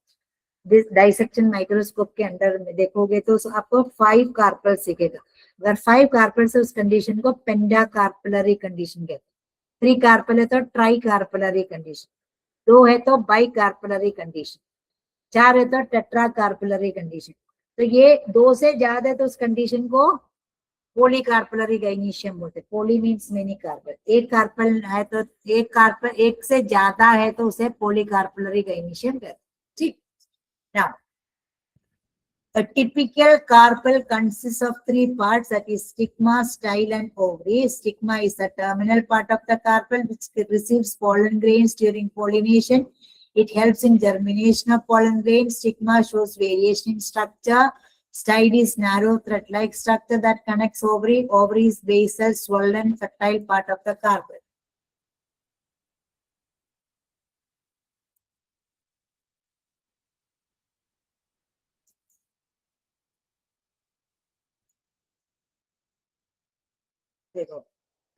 डाइसेक्शन माइक्रोस्कोप के अंदर में देखोगे तो आपको 5 कार्पल दिखेगा। अगर 5 कार्पल से उस कंडीशन को पेंडा कार्पलरी कंडीशन कहते हैं। 3 कार्पल है तो ट्राई कार्पलरी कंडीशन, 2 है तो बाई कार्पलरी कंडीशन, 4 है तो टेट्रा कार्पलरी कंडीशन। तो ये 2 से ज्यादा है तो उस कंडीशन को पॉलीकार्पलरी गाइनीशियम बोलते हैं। पॉली मीन्स मेनी कार्पल, एक कार्पल है तो एक कार्पल, एक से ज्यादा है तो उसे पॉलीकार्पलरी गाइनीशियम कहते हैं। ठीक। Now, a typical carpel consists of 3 parts, that is stigma, style, and ovary. Stigma is the terminal part of the carpel which receives pollen grains during pollination. It helps in germination of pollen grains. Stigma shows variation in structure. Style is narrow thread-like structure that connects ovary. Ovary is basal, swollen, fertile part of the carpel.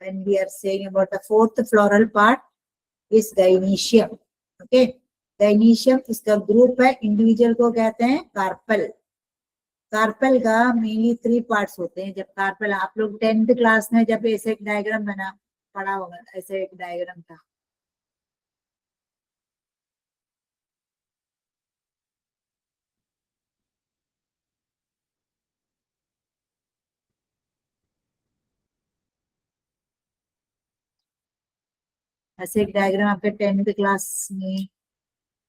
When we are saying about the 4th floral part is gynoecium. Okay, gynoecium इसका group है, individual को कहते हैं carpel. Carpel का mainly 3 parts होते हैं। जब carpel आप लोग 10th क्लास में जब ऐसे एक डायग्राम बना पढ़ा होगा, ऐसे एक डायग्राम था, ऐसे एक डायग्राम आपके 10th क्लास में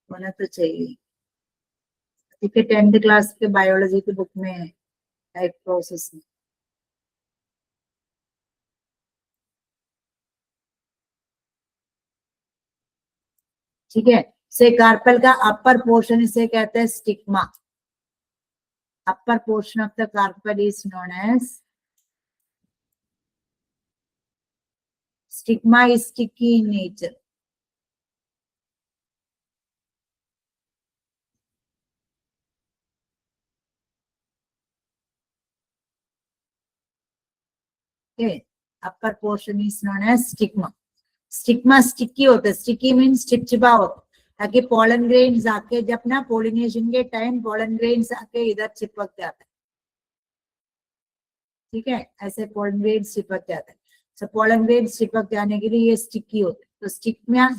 होना तो चाहिए। ठीक है, 10th क्लास के बायोलॉजी की बुक में है एक प्रोसेस में। ठीक है, से कार्पल का अपर पोर्शन इसे कहते हैं stigma. Upper portion of the carpel is known as stigma, is sticky in nature. Okay, upper portion is known as stigma. Stigma sticky होता है, स्टिकी मीन्स चिपचिपा होता है, ताकि पॉलन ग्रेन्स आके जब ना पोलिनेशन के टाइम पॉलन ग्रेन्स आके इधर चिपक जाता है। ठीक है, ऐसे पॉलन ग्रेन्स चिपक जाता है। सो पॉलन ग्रेन्स चिपक जाने के लिए ये स्टिकी होता है। तो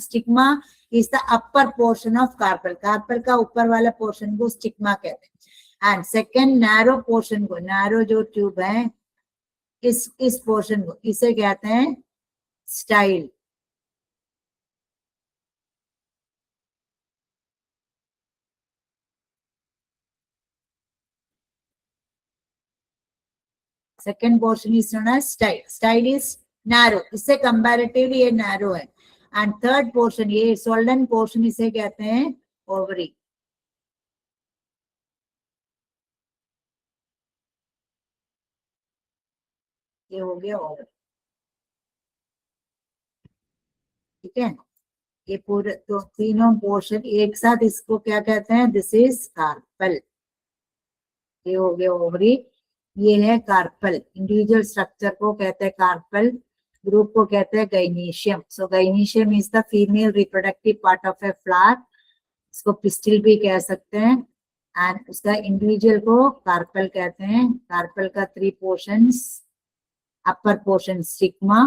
stigma is the upper portion of carpel. Carpel का ऊपर वाला पोर्शन को स्टिग्मा कहते हैं। एंड सेकेंड नैरो पोर्शन को, नैरो जो ट्यूब है इस पोर्शन को इसे कहते हैं style. Second portion is known as style. Style is narrow, इससे कंपैरेटिवली ये नैरो है। एंड थर्ड पोर्शन ये सोल्डन पोर्शन इसे कहते हैं ओवरी। ये हो गया ओवरी। ठीक है, ये पूरे तो तीनों पोर्शन एक साथ, इसको क्या कहते हैं, दिस इज कार्पल। ये हो गया ओवरी, ये है कार्पल। इंडिविजुअल स्ट्रक्चर को कहते हैं कार्पल, ग्रुप को कहते हैं gynoecium. So gynoecium is the female reproductive part of a flower, इसको पिस्टिल भी कह सकते हैं। एंड उसका इंडिविजुअल को कार्पल कहते हैं। कार्पल का 3 portions, upper portion stigma,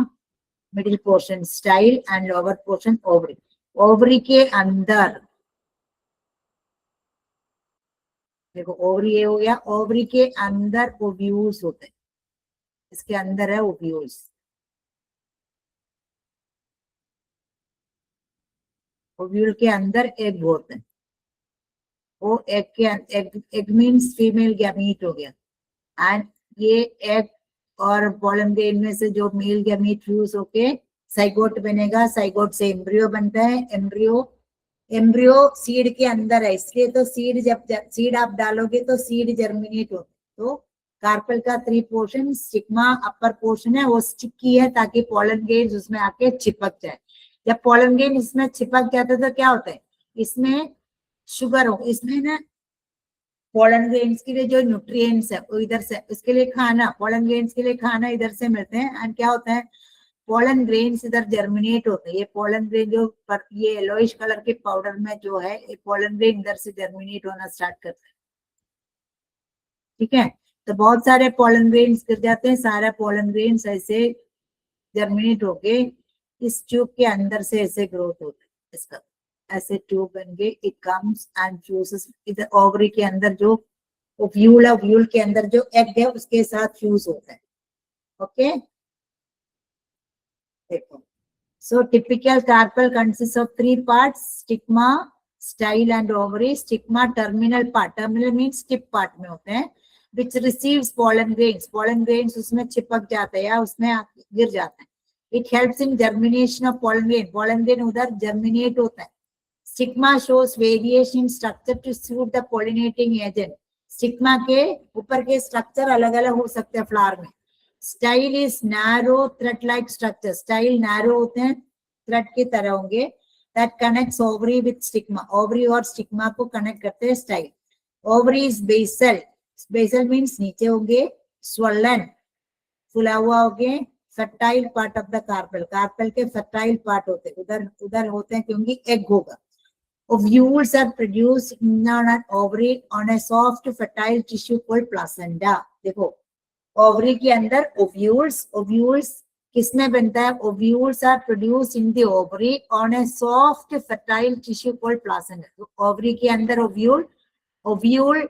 middle portion style and lower portion ovary. Ovary के अंदर देखो, ओवरी ये हो गया, ओवरी के अंदर ओव्यूल्स होते हैं, इसके अंदर है ओव्यूल्स। ओव्यूल के अंदर एग होते हैं। वो एग के एग मीन्स फीमेल गैमीट हो गया। एंड ये एग और पॉलन ग्रेन में से जो मेल गैमीट फ्यूज होके साइगोट बनेगा, साइगोट से एम्ब्रियो बनता है। एम्ब्रियो सीड के अंदर है, इसलिए तो सीड जब सीड आप डालोगे तो सीड जर्मिनेट होता है। तो कार्पल का 3 पोर्शन, स्टिग्मा अपर पोर्शन है, वो स्टिकी है ताकि पॉलन ग्रेन्स उसमें आके चिपक जाए। जब पॉलन ग्रेन इसमें चिपक जाता है तो क्या होता है, इसमें शुगर हो, इसमें ना पॉलन ग्रेन्स के लिए जो न्यूट्रिएंट्स है वो इधर से, इसके लिए खाना, पॉलन ग्रेन्स के लिए खाना इधर से मिलते हैं। एंड क्या होता है, पोलन ग्रेन्स इधर जर्मिनेट होते हैं, ये पोलन ग्रेन जो पर ये येलोइश कलर के पाउडर में जो है ये पोलन ग्रेन इधर से जर्मिनेट होना स्टार्ट करते हैं, ठीक है। तो बहुत सारे पोलन ग्रेन्स गिर जाते हैं, सारा पोलन ग्रेन्स ऐसे जर्मिनेट होके इस ट्यूब के अंदर से ऐसे ग्रोथ होता है, इसका ऐसे ट्यूब बन के इट कम्स एंड फ्यूजेस इधर ओवरी के अंदर, जो ओव्यूल है ओव्यूल के अंदर जो एग है उसके साथ फ्यूज होता है, ओके। देखो, so typical carpel consists of 3 parts: stigma, style and ovary. Stigma terminal part, terminal means tip part में होते हैं, which receives pollen grains. Pollen grains उसमें चिपक जाते हैं या उसमें गिर जाते हैं. It helps in germination of pollen grain. Pollen grain उधर germinate होता है. Stigma shows variation in structure to suit the pollinating agent. Stigma के ऊपर के structure अलग-अलग हो सकते हैं flower में. Style is narrow thread-like structure. Style narrow होते हैं, thread की तरह होंगे. That connects ovary with stigma. Ovary और stigma को connect करते हैं style. Ovary is basal. Basal means नीचे होंगे. Swollen, फुला हुआ होंगे. Fertile part of the carpel. Carpel के fertile part होते हैं, उधर होते हैं क्योंकि egg होगा. Ovules are produced in an ovary on a soft fertile tissue called placenta. देखो, ओवरी के अंदर ओव्यूल्स किसमें बनता है? Ovules are produced in the ovary on a soft fertile tissue called placenta. Ovary के अंदर ओव्यूल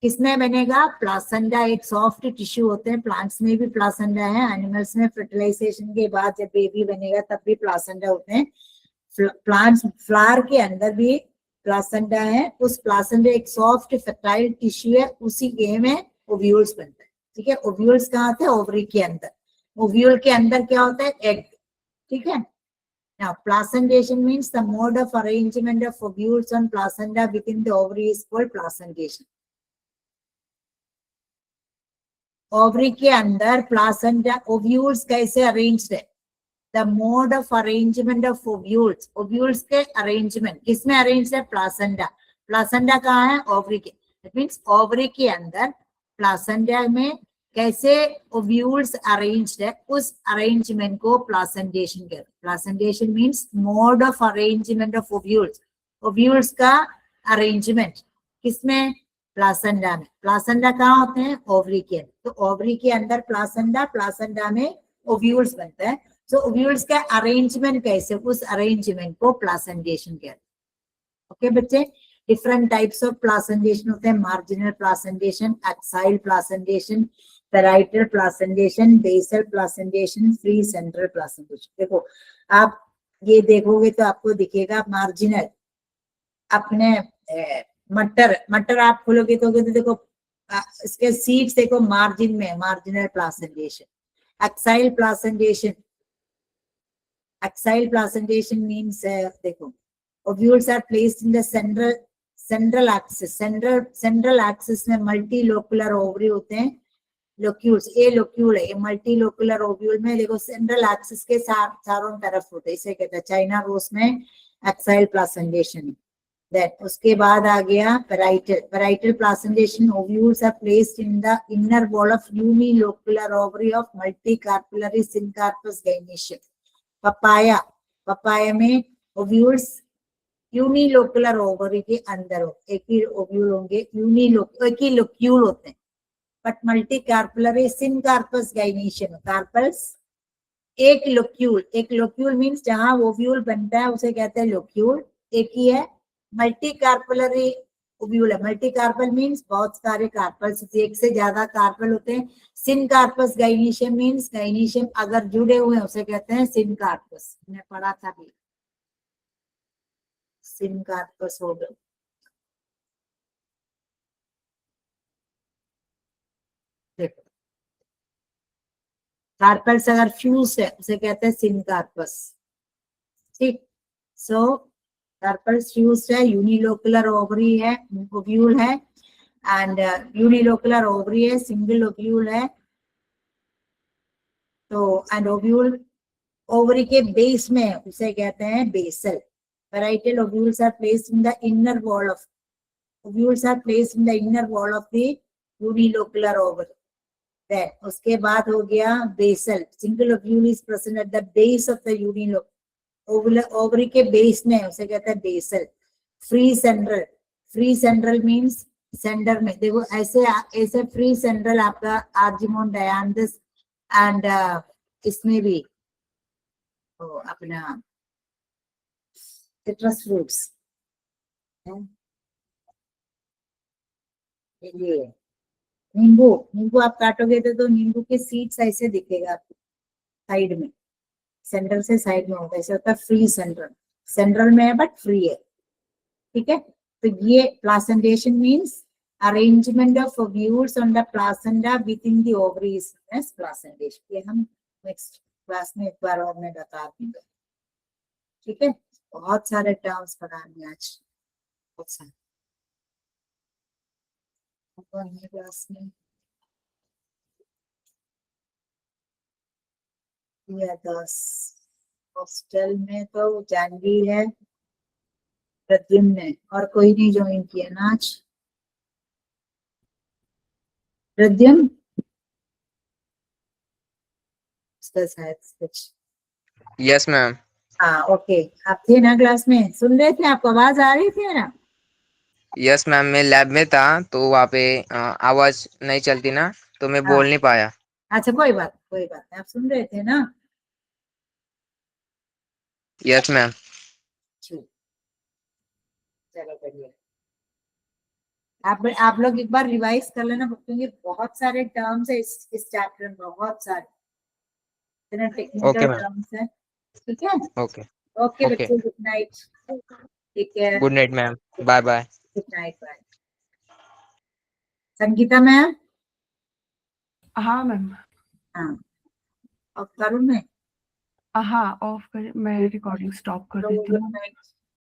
किसमें बनेगा? प्लासेंटा. एक सॉफ्ट टिश्यू होते हैं, प्लांट्स में भी प्लासेंटा है, एनिमल्स में फर्टिलाइजेशन के बाद जब बेबी बनेगा तब भी प्लासेंटा होते हैं. प्लांट्स फ्लावर के अंदर भी प्लासेंटा है. उस प्लासेंटा एक सॉफ्ट फर्टाइल टिश्यू है, उसी के में ओव्यूल्स बनते हैं, ठीक है. ओव्यूल्स कहाँ थे? ओवरी के अंदर. ओव्यूल के अंदर क्या होता है? एग, ठीक है. Now placentation means the mode of arrangement of ovules on placenta within the ovary is called placentation. Ovary के अंदर प्लासेंटा ओव्यूल्स कैसे अरेंज्ड है? The mode of arrangement of ovules. Ovules के अरेंजमेंट किसमें अरेंज्ड है? Placenta. Placenta कहाँ है? Ovary के. That means ओवरी के अंदर प्लासेंटा में कैसे ओव्यूल्स अरेंज्ड है, उस अरेंजमेंट को प्लासेंटेशन कहते हैं. Placentation means mode of arrangement of ovules. Ovules का अरेंजमेंट किसमें? प्लासेंटा में. प्लासेंटा कहाँ होते हैं? ओवरी के अंदर. तो ओवरी के अंदर प्लासेंटा, प्लासेंटा में ओव्यूल्स बनता है. सो ओव्यूल्स का अरेंजमेंट कैसे, उस अरेंजमेंट को प्लासेंटेशन कहते हैं. ओके बच्चे, डिफरेंट टाइप्स ऑफ प्लासेंटेशन होते हैं. Marginal placentation, axile placentation, parietal placentation, basal placentation, free central placentation. देखो, आप ये देखोगे तो आपको दिखेगा मार्जिनल. अपने मटर आप खोलोगे तो देखो इसके सीड्स देखो मार्जिन में, marginal placentation. Axile placentation, axile placentation means देखो, ovules are placed in the central axis. Central axis में मल्टी लोकुलर ओवरी होते हैं. लोक्यूल्स, ये लोक्यूल है, ये मल्टी लोकुलर ओव्यूल में देखो सेंट्रल एक्सिस के चारों तरफ होते हैं, इसे कहते हैं चाइना रोज में एक्साइल प्लासेंटेशन. देन उसके बाद आ गया parietal placentation. Ovules are placed in the inner wall of unilocular ovary of multi carpellary syncarpous gynoecium. Papaya में ओव्यूल्स यूनिलोकुलर ओवरी के अंदर हो, एक ही ओव्यूल होंगे, एक ही लोक्यूल होते हैं, but multi carpellary syncarpous gynoecium. Carpels एक लोक्यूल मींस जहां ओव्यूल बनता है उसे कहते हैं लोक्यूल, एक ही है. मल्टी कार्पुलरी ओव्यूल है. मल्टी कार्पल मींस बहुत सारे कार्पल्स, एक से ज्यादा कार्पल होते हैं. सिनकार्पस गायनेशियम मींस गायनेशियम अगर जुड़े हुए हैं उसे कहते हैं सिनकार्पस. हमने पढ़ा था भी, सिनकार्पस हो गया. देखो, कार्पल्स अगर फ्यूज है उसे कहते हैं सिनकार्पस, ठीक. सो कार्पल्स फ्यूज है, यूनिलोकुलर ओवरी है, ओव्यूल है, एंड यूनिलोकुलर ओवरी है, सिंगल ओव्यूल है. तो एंड ओव्यूल ओवरी के बेस में उसे कहते हैं basal. Parietal ovules are placed in the inner wall of the unilocular ovary. Then उसके बाद हो गया basal, single ovule is present at the base of the unilobe, ovary के बेस में, उसे कहते हैं basal. Free central, free central means centre में, देखो ऐसे ऐसे फ्री सेंट्रल आपका आर्जिमोन डायंथस एंड इसमें भी अपना सिट्रस फ्रूट्स, ये नींबू, नींबू आप काटोगे तो नींबू के सीड्स ऐसे दिखेगा आपको साइड में, सेंटर से साइड में होगा, ऐसे होता है फ्री सेंट्रल, सेंट्रल में है बट फ्री है, ठीक है। तो ये placentation means arrangement of ovules on the placenta within the ovaries as placentation. ये हम नेक्स्ट क्लास में एक बार और मैं बता दूंगा, ठीक है। बहुत सारे टर्म्स पढ़ाने आज, बहुत सारे क्लास में। हॉस्टल में तो जानवी है, प्रद्युम्न है, और कोई नहीं ज्वाइन किया ना आज। प्रद्युम्न उसका शायद कुछ, यस मैम। हाँ ओके, आप थे ना क्लास में, सुन रहे थे, आपको आवाज आ रही थी ना? यस मैम, मैं लैब में था तो वहाँ पे आवाज नहीं चलती ना, तो मैं हाँ बोल नहीं पाया। अच्छा, कोई बात नहीं, आप सुन रहे थे ना? Yes ma'am. ठीक, चलो बढ़िया। आप लोग एक बार रिवाइज कर लेना, क्योंकि बहुत सारे टर्म्स है इस चैप्टर में, बहुत सारे इतने टेक्निकल ओके मैम। टर्म्स है, ठीक है। ओके। ओके ओके, बच्चों, good night, take care, good night ma'am, bye bye. Good night, bye. Sangeeta ma'am, हाँ मैम। हाँ, और करूँ मैं? हाँ ऑफ कर, मैं रिकॉर्डिंग स्टॉप कर देती गुड हूँ। नाइट।